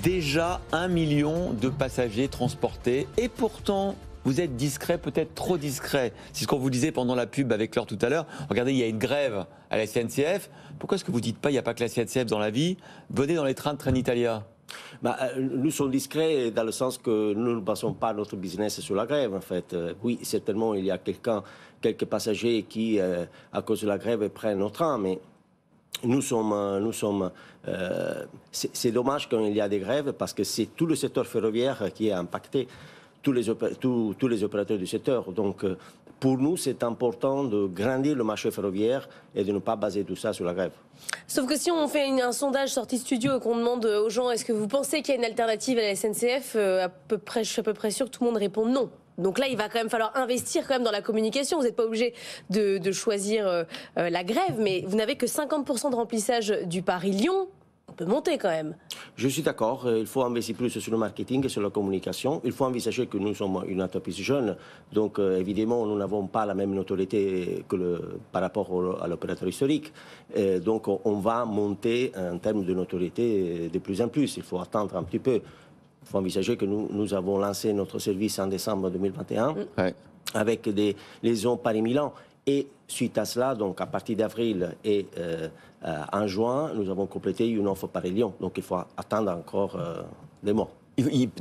Déjà 1 million de passagers transportés. Et pourtant, vous êtes discret, peut-être trop discret. C'est ce qu'on vous disait pendant la pub avec Laure tout à l'heure. Regardez, il y a une grève à la SNCF. Pourquoi est-ce que vous ne dites pas, il n'y a pas que la SNCF dans la vie? Venez dans les trains de Trenitalia. Nous sommes discrets dans le sens que nous ne basons pas notre business sur la grève, en fait. Oui, certainement, il y a quelques passagers qui, à cause de la grève, prennent nos trains, mais c'est dommage quand il y a des grèves parce que c'est tout le secteur ferroviaire qui est impacté, tous les opérateurs du secteur. Donc, pour nous, c'est important de grandir le marché ferroviaire et de ne pas baser tout ça sur la grève. Sauf que si on fait un sondage sorti studio et qu'on demande aux gens est-ce que vous pensez qu'il y a une alternative à la SNCF, je suis à peu près sûr que tout le monde répond non. Donc là, il va quand même falloir investir quand même dans la communication. Vous n'êtes pas obligé de choisir la grève, mais vous n'avez que 50% de remplissage du Paris-Lyon. On peut monter quand même. Je suis d'accord, il faut investir plus sur le marketing et sur la communication. Il faut envisager que nous sommes une entreprise jeune, donc évidemment nous n'avons pas la même notoriété par rapport à l'opérateur historique. Donc on va monter en termes de notoriété de plus en plus. Il faut attendre un petit peu. Il faut envisager que nous avons lancé notre service en décembre 2021 avec des liaisons Paris-Milan. Et suite à cela, donc à partir d'avril et en juin, nous avons complété une offre Paris-Lyon. Donc il faut attendre encore des mois.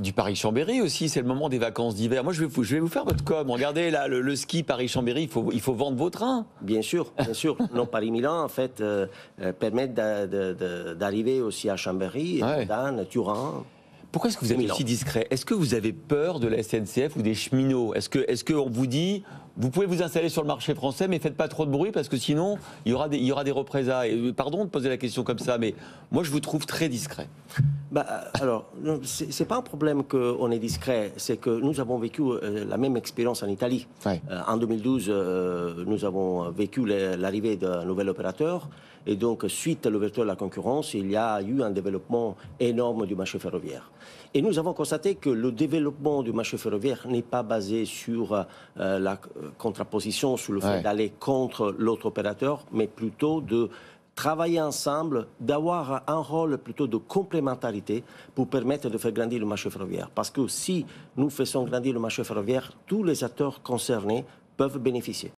Du Paris-Chambéry aussi, c'est le moment des vacances d'hiver. Moi, je vais vous faire votre com. Regardez là, le ski Paris-Chambéry, il faut vendre vos trains. Bien sûr, bien sûr. Nos Paris-Milan, en fait, permettent d'arriver aussi à Chambéry, Modane, Turin. Pourquoi est-ce que vous êtes aussi discret? Est-ce que vous avez peur de la SNCF ou des cheminots? Est-ce qu'on vous dit, vous pouvez vous installer sur le marché français, mais faites pas trop de bruit parce que sinon, il y aura des représailles. Pardon de poser la question comme ça, mais moi, je vous trouve très discret. Alors, c'est pas un problème qu'on est discret, c'est que nous avons vécu la même expérience en Italie. En 2012, nous avons vécu l'arrivée d'un nouvel opérateur. Et donc, suite à l'ouverture de la concurrence, il y a eu un développement énorme du marché ferroviaire. Et nous avons constaté que le développement du marché ferroviaire n'est pas basé sur la contraposition, sur le fait d'aller contre l'autre opérateur, mais plutôt de travailler ensemble, d'avoir un rôle plutôt de complémentarité pour permettre de faire grandir le marché ferroviaire. Parce que si nous faisons grandir le marché ferroviaire, tous les acteurs concernés peuvent bénéficier.